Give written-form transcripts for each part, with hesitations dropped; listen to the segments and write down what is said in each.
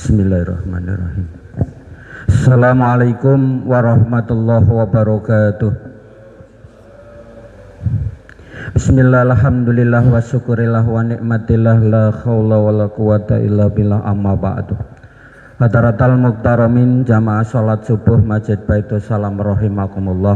Bismillahirrahmanirrahim. Assalamualaikum warahmatullahi wabarakatuh. Bismillah, alhamdulillah wa syukurillah wa nikmatillah, la khawla wa la quwata illa billah, amma ba'du. Hadaratal muqtaramin, jamaah sholat subuh Masjid Baitus Salam rahimakumullah.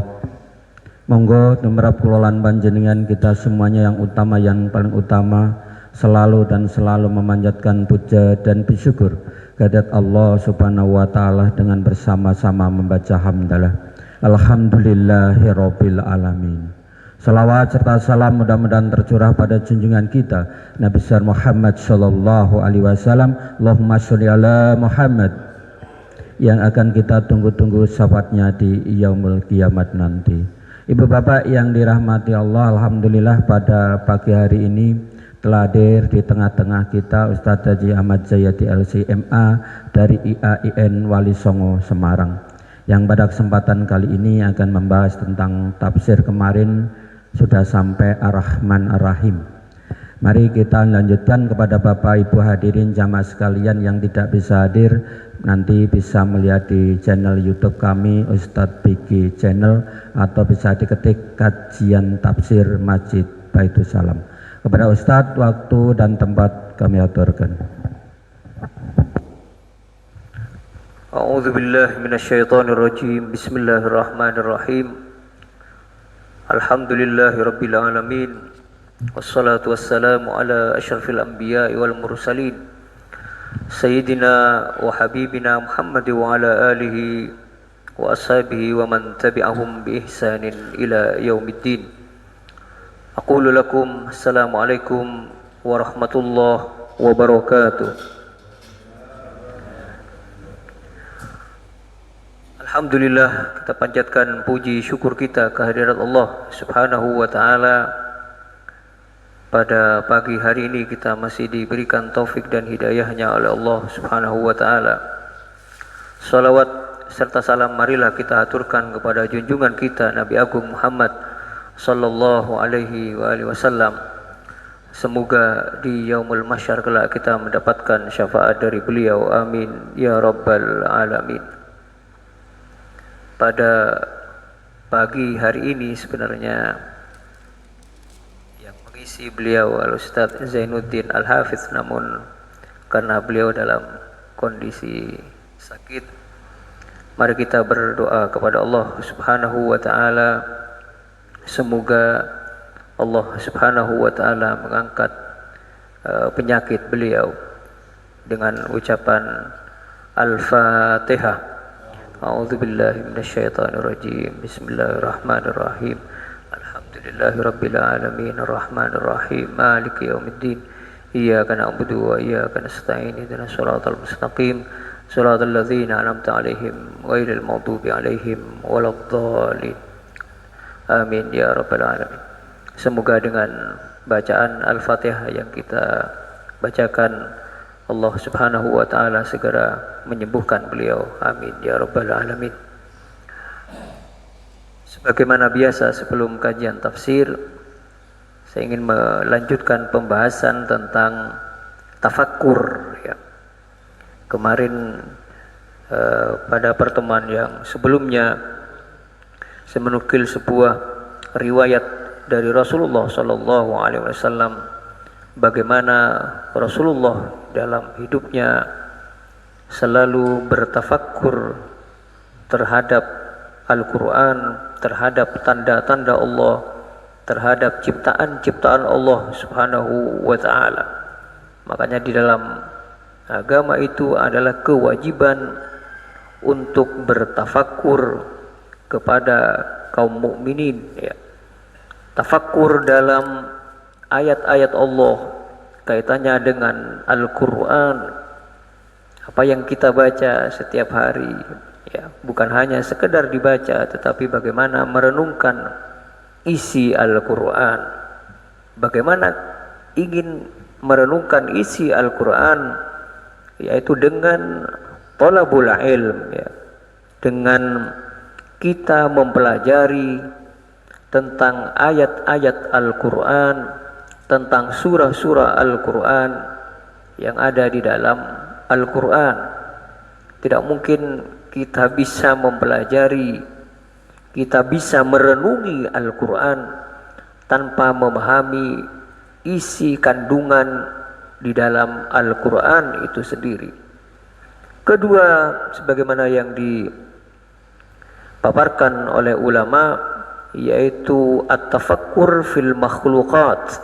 Monggo tumrap kulolan panjenengan kita semuanya yang utama, yang paling utama, selalu dan selalu memanjatkan puja dan bersyukur kehadirat Allah Subhanahu wa taala dengan bersama-sama membaca hamdalah. Alhamdulillahirabbil alamin. Salawat serta salam mudah-mudahan tercurah pada junjungan kita Nabi besar Muhammad sallallahu alaihi wasallam. Allahumma sholli ala Muhammad, yang akan kita tunggu-tunggu syafaatnya di yaumul kiamat nanti. Ibu bapak yang dirahmati Allah, alhamdulillah pada pagi hari ini telah hadir di tengah-tengah kita Ustadz Haji Ahmad Zayati LCMA dari IAIN Wali Songo Semarang, yang pada kesempatan kali ini akan membahas tentang tafsir kemarin sudah sampai Ar-Rahman Ar-Rahim. Mari kita lanjutkan kepada Bapak Ibu hadirin jamaah sekalian yang tidak bisa hadir, nanti bisa melihat di channel YouTube kami Ustadz Biki Channel, atau bisa diketik kajian tafsir Masjid Baitus Salam. Kepada Ustadz, waktu dan tempat kami aturkan. A'udzu billahi minasyaitonir rajim. Bismillahirrahmanirrahim. Alhamdulillahirabbil alamin. Wassalatu wassalamu ala asyrafil anbiya'i wal mursalin. Sayyidina wa habibina Muhammad wa ala alihi wa ashabihi wa man tabi'ahum bi ihsanin ila yaumiddin. Aqulu lakum assalamualaikum warahmatullahi wabarakatuh. Alhamdulillah, kita panjatkan puji syukur kita kehadirat Allah Subhanahu wa taala. Pada pagi hari ini kita masih diberikan taufik dan hidayahnya oleh Allah Subhanahu wa taala. Salawat serta salam marilah kita aturkan kepada junjungan kita Nabi Agung Muhammad sallallahu alaihi wasallam. Semoga di yaumul mahsyar kelak kita mendapatkan syafaat dari beliau, amin ya rabbal alamin. Pada pagi hari ini sebenarnya yang mengisi beliau Al-Ustaz Zainuddin Al-Hafiz, namun karena beliau dalam kondisi sakit, mari kita berdoa kepada Allah Subhanahu wa taala. Semoga Allah Subhanahu wa taala mengangkat penyakit beliau dengan ucapan Al-Fatihah. A'udzu billahi minasyaitonir rajim. Bismillahirrahmanirrahim. Alhamdulillahirabbil alamin arrahmanir rahim maliki yaumiddin. Iyyaka na'budu wa iyyaka nasta'in. Ihdinas shiratal mustaqim. Shiratal ladzina an'amta 'alaihim ghairil maghdubi 'alaihim waladdallin. Amin ya rabbal alamin. Semoga dengan bacaan Al-Fatihah yang kita bacakan, Allah Subhanahu wa taala segera menyembuhkan beliau. Amin ya rabbal alamin. Sebagaimana biasa, sebelum kajian tafsir, saya ingin melanjutkan pembahasan tentang tafakkur ya. Kemarin pada pertemuan yang sebelumnya saya menukil sebuah riwayat dari Rasulullah sallallahu alaihi wasallam, bagaimana Rasulullah dalam hidupnya selalu bertafakkur terhadap Al-Quran, terhadap tanda-tanda Allah, terhadap ciptaan-ciptaan Allah Subhanahu wa ta'ala. Makanya di dalam agama itu adalah kewajiban untuk bertafakkur kepada kaum mukminin ya. Tafakkur dalam ayat-ayat Allah, kaitannya dengan Al-Quran, apa yang kita baca setiap hari ya, bukan hanya sekedar dibaca, tetapi bagaimana merenungkan isi Al-Quran, bagaimana ingin merenungkan isi Al-Quran, yaitu dengan thalabul ilm ya, dengan kita mempelajari tentang ayat-ayat Al-Quran, tentang surah-surah Al-Quran yang ada di dalam Al-Quran. Tidak mungkin kita bisa mempelajari, kita bisa merenungi Al-Quran tanpa memahami isi kandungan di dalam Al-Quran itu sendiri. Kedua, sebagaimana yang dipaparkan oleh ulama, yaitu at-tafakkur fil makhluqat,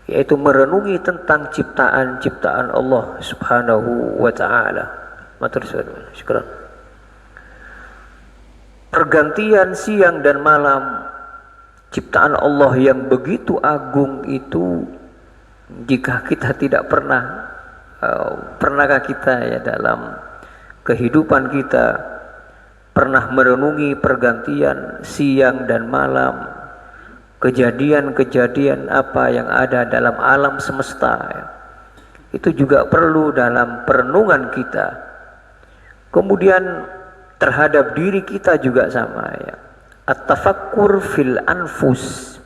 yaitu merenungi tentang ciptaan-ciptaan Allah Subhanahu wa ta'ala. Matur suwun. Syukran. Pergantian siang dan malam, ciptaan Allah yang begitu agung itu, jika kita tidak pernahkah kita ya dalam kehidupan kita pernah merenungi pergantian siang dan malam, kejadian-kejadian apa yang ada dalam alam semesta ya. Itu juga perlu dalam perenungan kita. Kemudian terhadap diri kita juga sama ya. At-tafakkur fil anfus,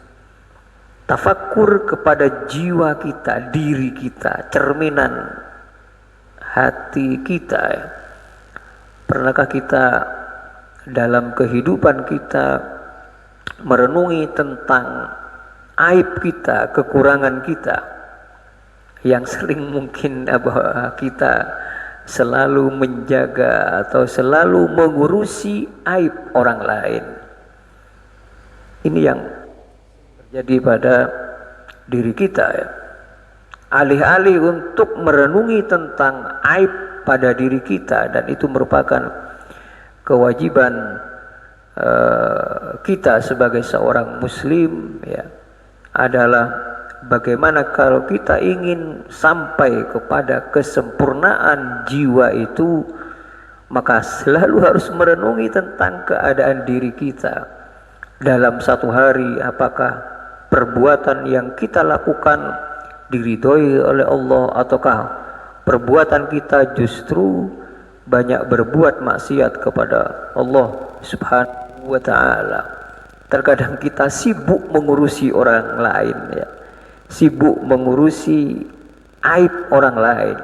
tafakkur kepada jiwa kita, diri kita, cerminan hati kita ya. Pernahkah kita dalam kehidupan kita merenungi tentang aib kita, kekurangan kita yang sering mungkin kita selalu menjaga atau selalu mengurusi aib orang lain. Ini yang terjadi pada diri kita ya. Alih-alih untuk merenungi tentang aib pada diri kita, dan itu merupakan kewajiban kita sebagai seorang muslim ya, adalah bagaimana kalau kita ingin sampai kepada kesempurnaan jiwa itu, maka selalu harus merenungi tentang keadaan diri kita dalam satu hari. Apakah perbuatan yang kita lakukan diridhoi oleh Allah, ataukah perbuatan kita justru banyak berbuat maksiat kepada Allah Subhanahu wa ta'ala. Terkadang kita sibuk mengurusi orang lain ya, sibuk mengurusi aib orang lain.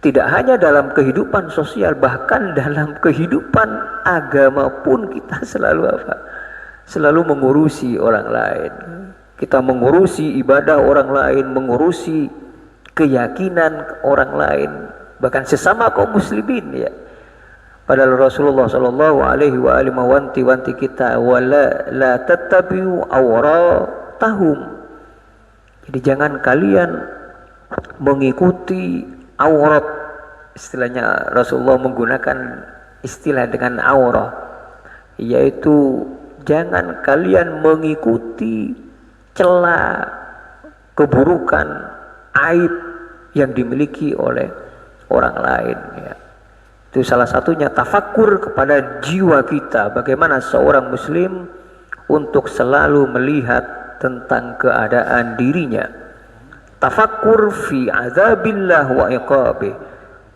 Tidak hanya dalam kehidupan sosial, bahkan dalam kehidupan agama pun kita selalu mengurusi orang lain. Kita mengurusi ibadah orang lain, mengurusi keyakinan orang lain, bahkan sesama kaum muslimin ya. Padahal Rasulullah sallallahu alaihi wa alihi wanti kita, wala la tattabi'u awratahum. Jadi jangan kalian mengikuti aurat. Istilahnya Rasulullah menggunakan istilah dengan aurat, yaitu jangan kalian mengikuti celah, keburukan, aib yang dimiliki oleh orang lain ya. Itu salah satunya tafakkur kepada jiwa kita, bagaimana seorang muslim untuk selalu melihat tentang keadaan dirinya. Tafakkur fi azabillah wa iqabih,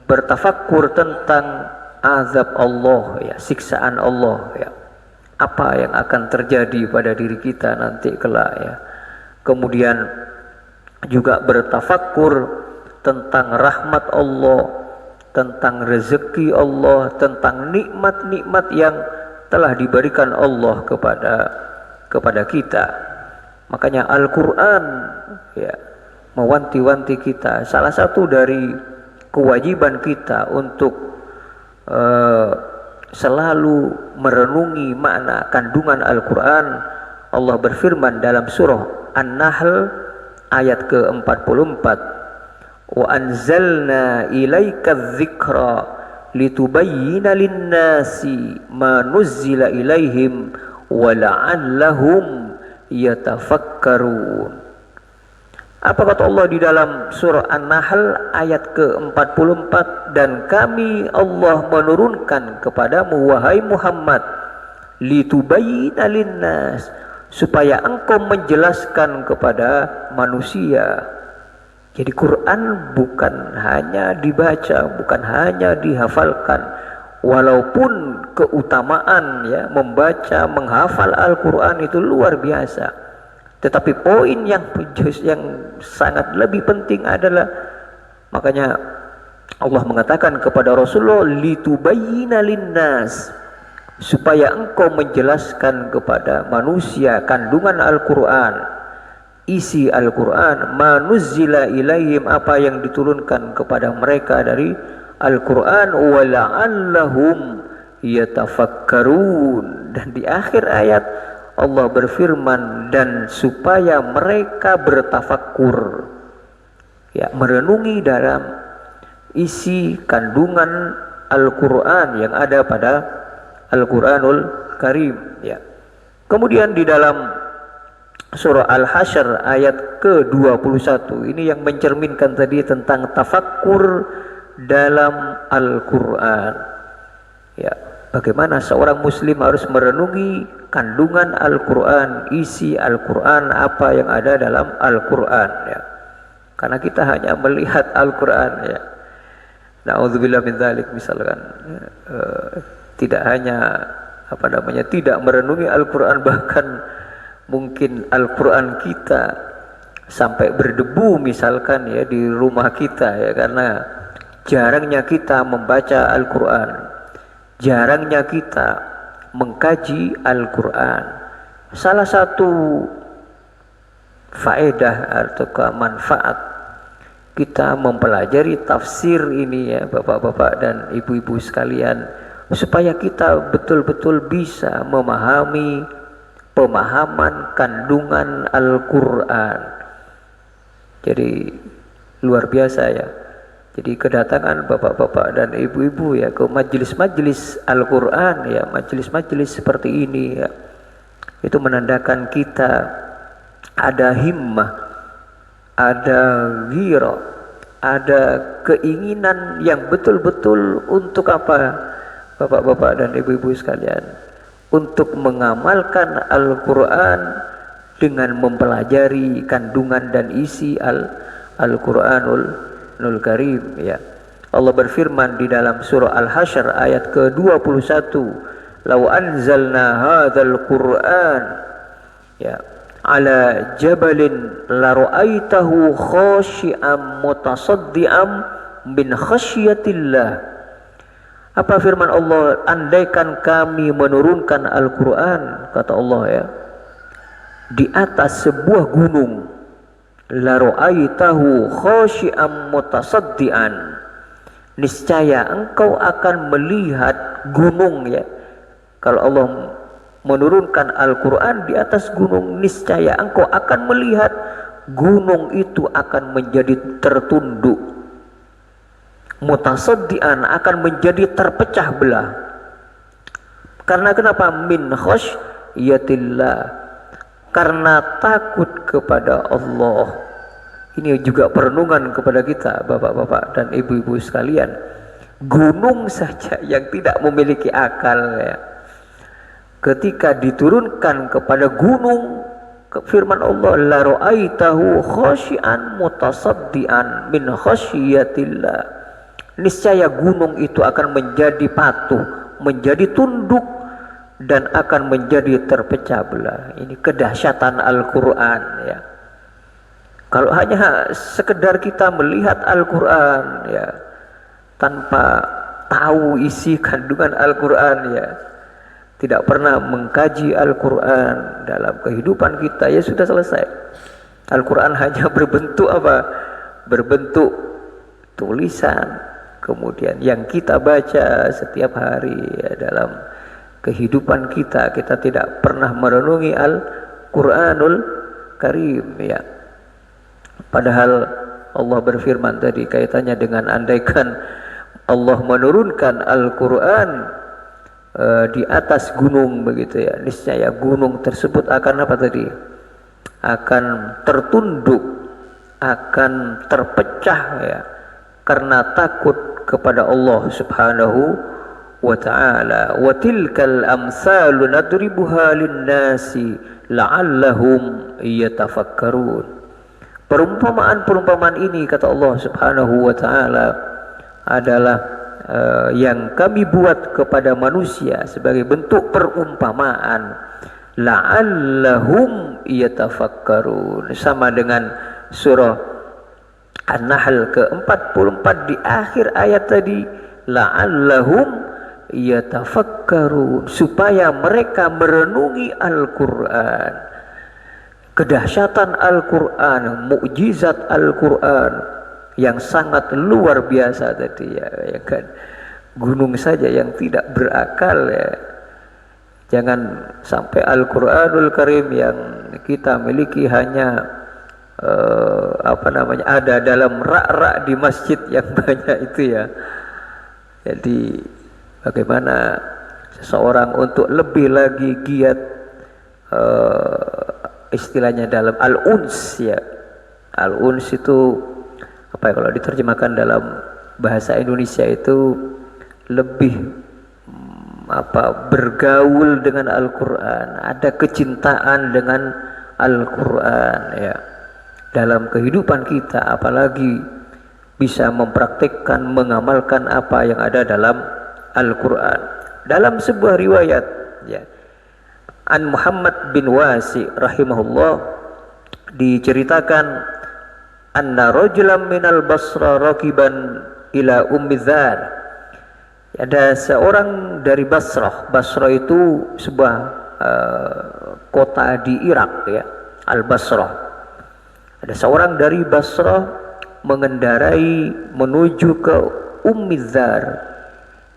bertafakkur tentang azab Allah ya, siksaan Allah ya. Apa yang akan terjadi pada diri kita nanti kelak ya. Kemudian juga bertafakkur tentang rahmat Allah, tentang rezeki Allah, tentang nikmat-nikmat yang telah diberikan Allah kepada kita. Makanya Al-Quran ya mewanti-wanti kita. Salah satu dari kewajiban kita untuk selalu merenungi makna kandungan Al-Quran. Allah berfirman dalam surah An-Nahl ayat ke-44, wa anzalna ilaika dzikra litubayyina lin-nasi ma nuzzila ilaihim wa la'allahum yatafakkarun. Apa kata Allah di dalam surah An-Nahl ayat ke-44? Dan kami Allah menurunkan kepadamu wahai Muhammad, litubayyina lin-nas, supaya engkau menjelaskan kepada manusia. Jadi Quran bukan hanya dibaca, bukan hanya dihafalkan. Walaupun keutamaan ya membaca, menghafal Al-Quran itu luar biasa, tetapi poin yang sangat lebih penting adalah, makanya Allah mengatakan kepada Rasulullah, litubayyina linnas, supaya engkau menjelaskan kepada manusia kandungan Al-Quran, isi Al-Quran, manuzzila ilaihim, apa yang diturunkan kepada mereka dari Al-Quran, wala'allahum yatafakkarun. Dan di akhir ayat Allah berfirman, dan supaya mereka bertafakkur, ya, merenungi dalam isi kandungan Al-Quran yang ada pada Al-Quranul Karim, ya. Kemudian di dalam surah Al-Hasyr ayat ke-21 ini yang mencerminkan tadi tentang tafakkur dalam Al-Quran, ya, bagaimana seorang muslim harus merenungi kandungan Al-Quran, isi Al-Quran, apa yang ada dalam Al-Quran, ya. Karena kita hanya melihat Al-Quran, ya, na'udzubillah min dzalik, misalkan tidak hanya tidak merenungi Al-Quran, bahkan mungkin Al-Quran kita sampai berdebu misalkan, ya, di rumah kita, ya, karena jarangnya kita membaca Al-Quran, jarangnya kita mengkaji Al-Quran. Salah satu faedah atau manfaat kita mempelajari tafsir ini, ya, bapak-bapak dan ibu-ibu sekalian, supaya kita betul-betul bisa memahami pemahaman kandungan Al-Quran. Jadi luar biasa, ya. Jadi kedatangan bapak-bapak dan ibu-ibu, ya, ke majelis-majelis Al-Quran, ya, majelis-majelis seperti ini, ya, itu menandakan kita ada himmah, ada ghirah, ada keinginan yang betul-betul untuk apa, bapak-bapak dan ibu-ibu sekalian, untuk mengamalkan Al-Quran dengan mempelajari kandungan dan isi Al-Quranul Karim, ya. Allah berfirman di dalam surah Al-Hasyr ayat ke-21, "Lau anzalna hadzal Qur'an, ya, ala jabalin la ra'aitahu khashi'an mutasaddian min khasyatillah." Apa firman Allah? Andaikan kami menurunkan Al-Quran, kata Allah, ya, di atas sebuah gunung, la ra'aitahu khashi'an mutasaddian, niscaya engkau akan melihat gunung, ya. Kalau Allah menurunkan Al-Quran di atas gunung, niscaya engkau akan melihat gunung itu akan menjadi tertunduk, mutasaddian, akan menjadi terpecah belah. Karena kenapa? Min khasyatillah, karena takut kepada Allah. Ini juga perenungan kepada kita, bapak-bapak dan ibu-ibu sekalian. Gunung saja yang tidak memiliki akal, ya, ketika diturunkan kepada gunung, firman Allah, la ra'aitahu khashi'an mutasaddian min khasyatillah, niscaya gunung itu akan menjadi patuh, menjadi tunduk, dan akan menjadi terpecah belah. Ini kedahsyatan Al-Quran, ya. Kalau hanya sekedar kita melihat Al-Quran, ya, tanpa tahu isi kandungan Al-Quran, ya, tidak pernah mengkaji Al-Quran dalam kehidupan kita, ya sudah selesai. Al-Quran hanya berbentuk apa? Berbentuk tulisan, kemudian yang kita baca setiap hari, ya, dalam kehidupan kita. Kita tidak pernah merenungi Al-Quranul Karim, ya. Padahal Allah berfirman tadi kaitannya dengan andaikan Allah menurunkan Al-Quran di atas gunung, begitu, ya, niscaya gunung tersebut akan apa tadi? Akan tertunduk, akan terpecah, ya, karena takut kepada Allah Subhanahu wa ta'ala. Wa tilkal amsalu nadribuha lin-nasi la'allahum yatafakkarun. Perumpamaan-perumpamaan ini, kata Allah Subhanahu wa ta'ala, adalah yang kami buat kepada manusia sebagai bentuk perumpamaan, la'allahum yatafakkarun, sama dengan surah An-Nahl ke-44 di akhir ayat tadi, la'allahum yatafakkarun, supaya mereka merenungi Al-Qur'an, kedahsyatan Al-Qur'an, mukjizat Al-Qur'an yang sangat luar biasa tadi ya kan. Gunung saja yang tidak berakal ya. Jangan sampai Al-Qur'anul Karim yang kita miliki hanya ada dalam rak-rak di masjid yang banyak itu ya. Jadi bagaimana seseorang untuk lebih lagi giat istilahnya dalam al-uns ya. Al-uns itu apa ya, kalau diterjemahkan dalam bahasa Indonesia itu lebih bergaul dengan Al-Qur'an, ada kecintaan dengan Al-Qur'an ya dalam kehidupan kita, apalagi bisa mempraktikkan, mengamalkan apa yang ada dalam Al-Qur'an. Dalam sebuah riwayat ya, An Muhammad bin Wasi rahimahullah diceritakan anna rajulan minal Basra rakiban ila Ummi Dzar. Ada seorang dari Basrah. Basrah itu sebuah kota di Irak ya, Al-Basrah. Ada seorang dari Basrah mengendarai menuju ke Ummi Dzar,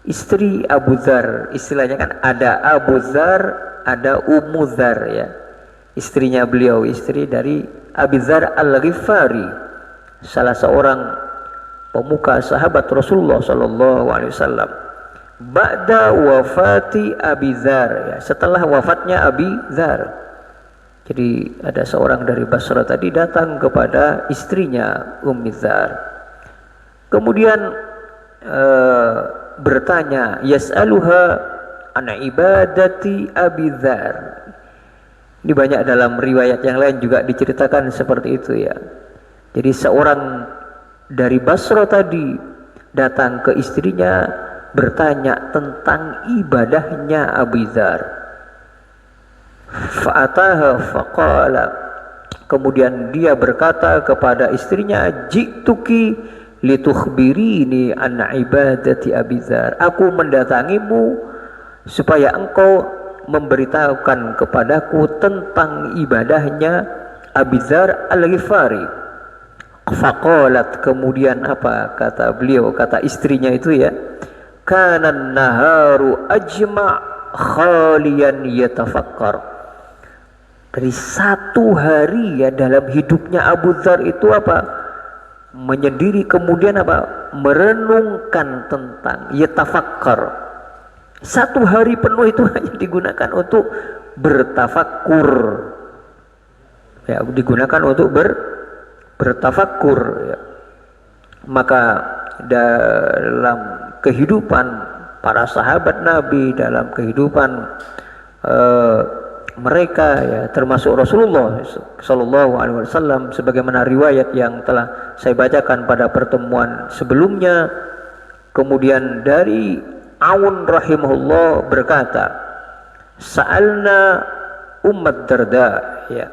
istri Abu Dzar. Istilahnya kan ada Abu Dzar, ada Ummu Dzar ya. Istrinya beliau, istri dari Abi Dzar Al-Ghifari, salah seorang pemuka sahabat Rasulullah sallallahu alaihi wasallam. Ba'da wafati Abi Dzar ya, setelah wafatnya Abi Dzar. Jadi ada seorang dari Basra tadi datang kepada istrinya Ummi Dzar. Kemudian bertanya, yas'aluha an ibadati Abi Dzar. Ini banyak dalam riwayat yang lain juga diceritakan seperti itu ya. Jadi seorang dari Basra tadi datang ke istrinya bertanya tentang ibadahnya Abi Dzar. Fa'ataha faqala, kemudian dia berkata kepada istrinya, ji'tuki litukhbirini an ibadati Abi Dzar. Aku mendatangimu supaya engkau memberitahukan kepadaku tentang ibadahnya Abi Dzar Al-Ghifari. Faqalat, kemudian apa kata beliau, kata istrinya itu ya, kana naharu ajma' khaliyan yatafakkar. Dari satu hari ya dalam hidupnya Abu Dzar itu apa? Menyendiri, kemudian apa? Merenungkan tentang yatafakkar. Satu hari penuh itu hanya digunakan untuk bertafakkur. Ya, digunakan untuk bertafakkur ya. Maka dalam kehidupan para sahabat Nabi, dalam kehidupan mereka ya, termasuk Rasulullah sallallahu alaihi wasallam, sebagaimana riwayat yang telah saya bacakan pada pertemuan sebelumnya. Kemudian dari Aun rahimahullah berkata, sa'alna Ummat Darda ya,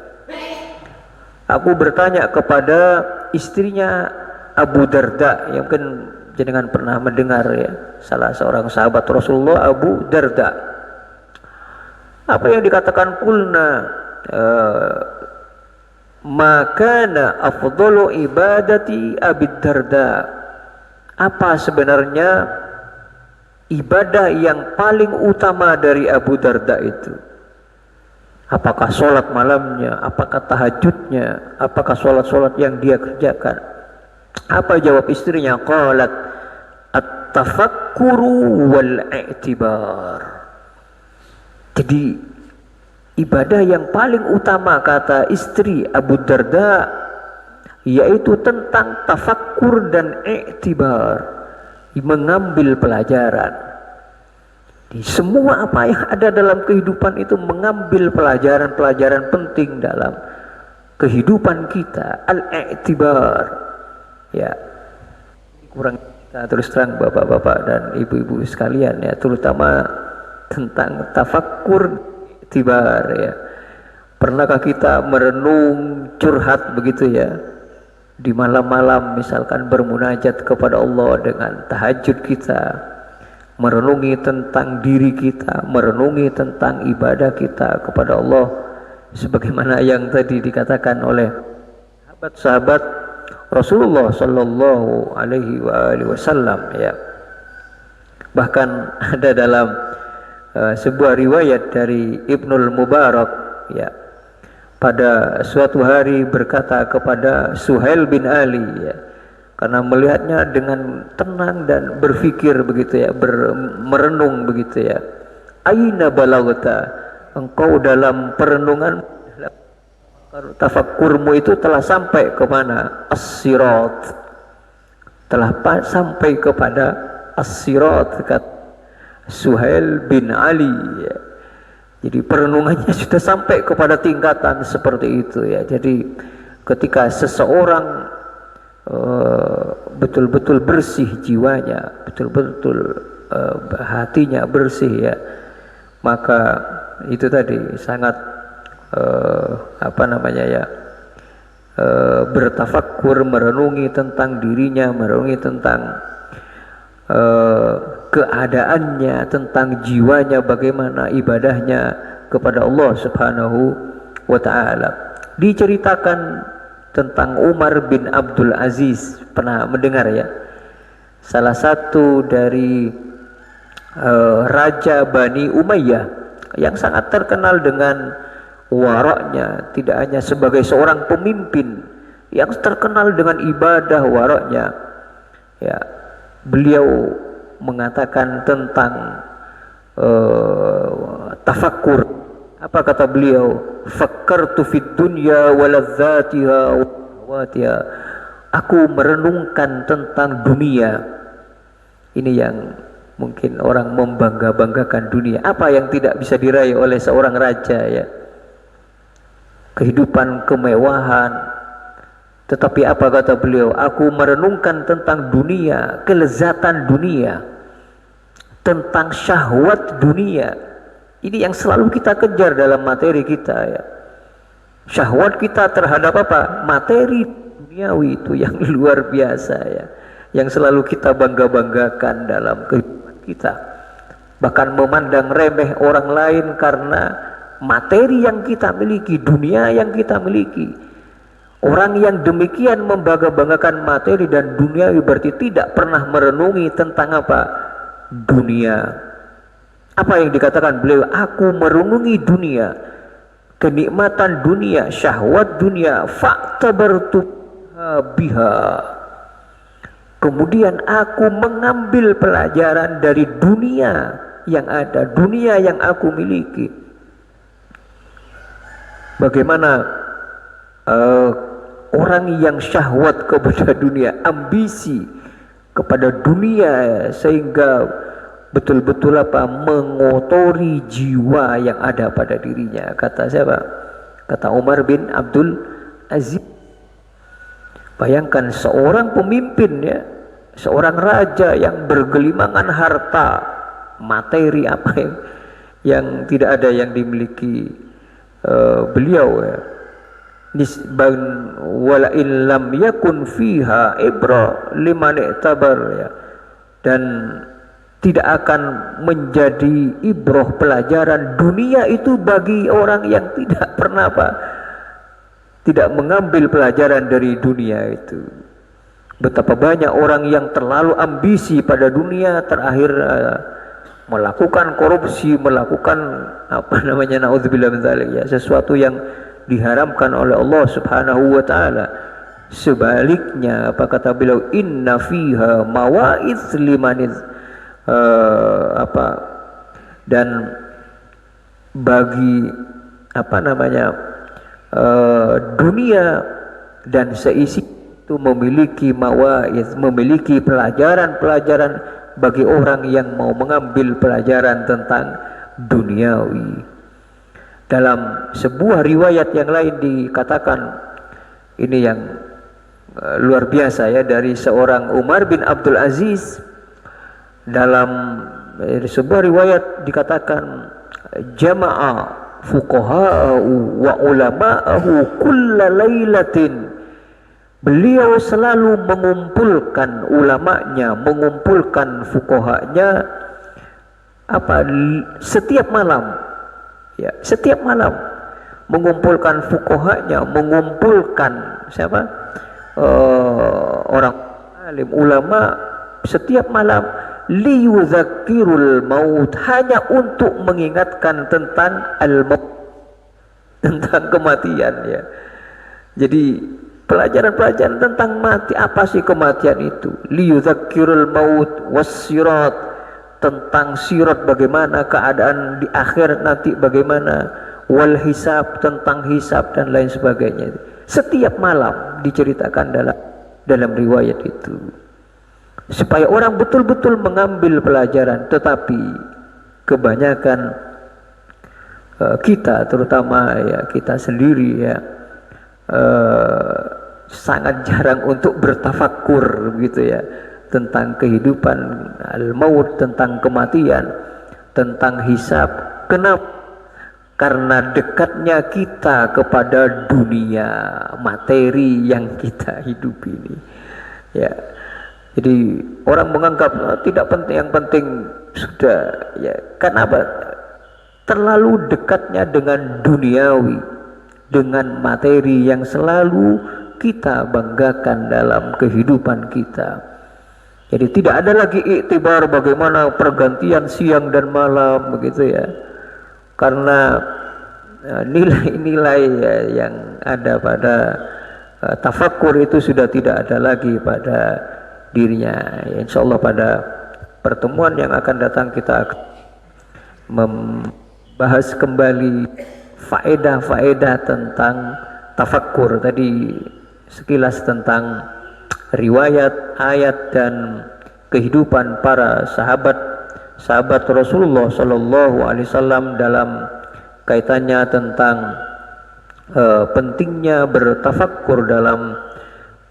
aku bertanya kepada istrinya Abu Darda, yang mungkin jenengan pernah mendengar ya, salah seorang sahabat Rasulullah, Abu Darda. Apa yang dikatakan kulna, makana afdalu ibadati Abi Darda. Apa sebenarnya ibadah yang paling utama dari Abu Darda itu? Apakah sholat malamnya, apakah tahajudnya, apakah sholat-sholat yang dia kerjakan? Apa jawab istrinya? Qalat at-tafakkuru wal-i'tibar. Jadi ibadah yang paling utama kata istri Abu Darda yaitu tentang tafakkur dan i'tibar, mengambil pelajaran. Di semua apa yang ada dalam kehidupan itu mengambil pelajaran-pelajaran penting dalam kehidupan kita. Al-i'tibar ya, kurang kita terus terang bapak-bapak dan ibu-ibu sekalian ya, terutama tentang tafakkur tibar ya. Pernahkah kita merenung, curhat begitu ya, di malam-malam misalkan bermunajat kepada Allah dengan tahajud kita, merenungi tentang diri kita, merenungi tentang ibadah kita kepada Allah, sebagaimana yang tadi dikatakan oleh sahabat-sahabat Rasulullah Sallallahu Alaihi Wasallam, ya. Bahkan ada dalam sebuah riwayat dari Ibnul Mubarak, ya, pada suatu hari berkata kepada Suhail bin Ali, ya, karena melihatnya dengan tenang dan berfikir begitu, ya, merenung begitu, ya, aina balagta, engkau dalam perenungan, tafakkurmu itu telah sampai ke mana? As-sirat, telah sampai kepada as-sirat, kata Suhail bin Ali, ya. Jadi perenungannya sudah sampai kepada tingkatan seperti itu, ya. Jadi ketika seseorang betul-betul bersih jiwanya, betul-betul hatinya bersih, ya, maka itu tadi sangat bertafakkur, merenungi tentang dirinya, merenungi tentang keadaannya, tentang jiwanya, bagaimana ibadahnya kepada Allah Subhanahu wa ta'ala. Diceritakan tentang Umar bin Abdul Aziz, pernah mendengar, ya, salah satu dari Raja Bani Umayyah yang sangat terkenal dengan waraknya, tidak hanya sebagai seorang pemimpin yang terkenal dengan ibadah waraknya, ya. Beliau mengatakan tentang tafakkur. Apa kata beliau? Fakkartu fid dunya wa ladzatiha wa shahawatiha. Aku merenungkan tentang dunia. Ini yang mungkin orang membangga-banggakan dunia. Apa yang tidak bisa diraih oleh seorang raja, ya? Kehidupan kemewahan. Tetapi apa kata beliau? Aku merenungkan tentang dunia, kelezatan dunia, tentang syahwat dunia. Ini yang selalu kita kejar dalam materi kita, ya. Syahwat kita terhadap apa? Materi duniawi itu yang luar biasa, ya, yang selalu kita bangga-banggakan dalam kehidupan kita. Bahkan memandang remeh orang lain karena materi yang kita miliki, dunia yang kita miliki. Orang yang demikian membangga-banggakan materi dan dunia berarti tidak pernah merenungi tentang apa? Dunia. Apa yang dikatakan beliau? Aku merenungi dunia, kenikmatan dunia, syahwat dunia, fa'tabartu biha. Kemudian aku mengambil pelajaran dari dunia yang ada, dunia yang aku miliki. Bagaimana orang yang syahwat kepada dunia, ambisi kepada dunia, sehingga betul-betul apa? Mengotori jiwa yang ada pada dirinya. Kata siapa? Kata Umar bin Abdul Aziz. Bayangkan seorang pemimpin, ya, seorang raja yang bergelimangan harta, materi apa yang tidak ada yang dimiliki beliau, ya. Nisban wala in lam yakun fiha ibra liman i'tabar, ya, dan tidak akan menjadi ibroh, pelajaran dunia itu bagi orang yang tidak pernah tidak mengambil pelajaran dari dunia itu. Betapa banyak orang yang terlalu ambisi pada dunia, terakhir melakukan korupsi, melakukan naudzubillah min dzalik, ya, sesuatu yang diharamkan oleh Allah Subhanahu wa ta'ala. Sebaliknya apa kata beliau? Inna fiha mawa'idz liman dan bagi dunia dan seisi itu memiliki mawa'idz, memiliki pelajaran-pelajaran bagi orang yang mau mengambil pelajaran tentang duniawi. Dalam sebuah riwayat yang lain dikatakan, ini yang luar biasa, ya, dari seorang Umar bin Abdul Aziz. Dalam sebuah riwayat dikatakan, jama'a fuqaha'u wa ulama'ahu kulla lailatin Beliau selalu mengumpulkan ulamanya, mengumpulkan fuqahanya setiap malam. Ya, setiap malam mengumpulkan fuqahanya, mengumpulkan siapa? Orang alim ulama setiap malam liyudzakirul maut, hanya untuk mengingatkan tentang al-maut, tentang kematian ya. Jadi pelajaran-pelajaran tentang mati, apa sih kematian itu? Liyudzakirul maut wassirat, tentang sirat bagaimana keadaan di akhir nanti bagaimana, wal hisab, tentang hisab dan lain sebagainya. Setiap malam diceritakan dalam riwayat itu, supaya orang betul-betul mengambil pelajaran. Tetapi kebanyakan kita, terutama ya kita sendiri ya, sangat jarang untuk bertafakur gitu ya, tentang kehidupan al-maut, tentang kematian, tentang hisab. Kenapa? Karena dekatnya kita kepada dunia materi yang kita hidup ini ya. Jadi orang menganggap tidak penting, yang penting sudah ya. Kenapa? Terlalu dekatnya dengan duniawi, dengan materi yang selalu kita banggakan dalam kehidupan kita. Jadi tidak ada lagi iktibar bagaimana pergantian siang dan malam begitu ya. Karena nilai-nilai ya, yang ada pada tafakur itu sudah tidak ada lagi pada dirinya. Ya, insya Allah pada pertemuan yang akan datang kita akan membahas kembali faedah-faedah tentang tafakur. Tadi sekilas tentang riwayat, ayat dan kehidupan para sahabat Rasulullah Shallallahu Alaihi Wasallam dalam kaitannya tentang pentingnya bertafakkur dalam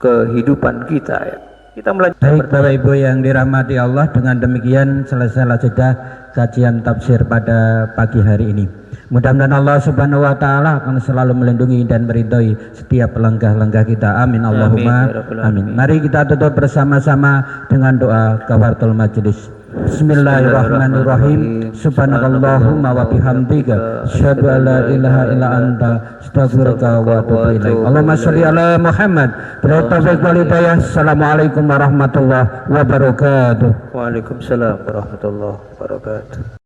kehidupan kita ya. Kita melanjutkan. Baik Bapak Ibu yang dirahmati Allah, dengan demikian selesailah sudah kajian tafsir pada pagi hari ini. Mudah-mudahan Allah Subhanahu wa taala akan selalu melindungi dan meridhoi setiap langkah-langkah kita. Amin Allahumma amin. Mari kita tutup bersama-sama dengan doa kafaratul majelis. Bismillahirrahmanirrahim. Subhanakallahumma wa bihamdika asyhadu an la ilaha illa anta astaghfiruka wa atubu ilaik. Allahumma shalli ala Muhammad. Assalamualaikum warahmatullahi wabarakatuh. Waalaikumsalam warahmatullahi wabarakatuh.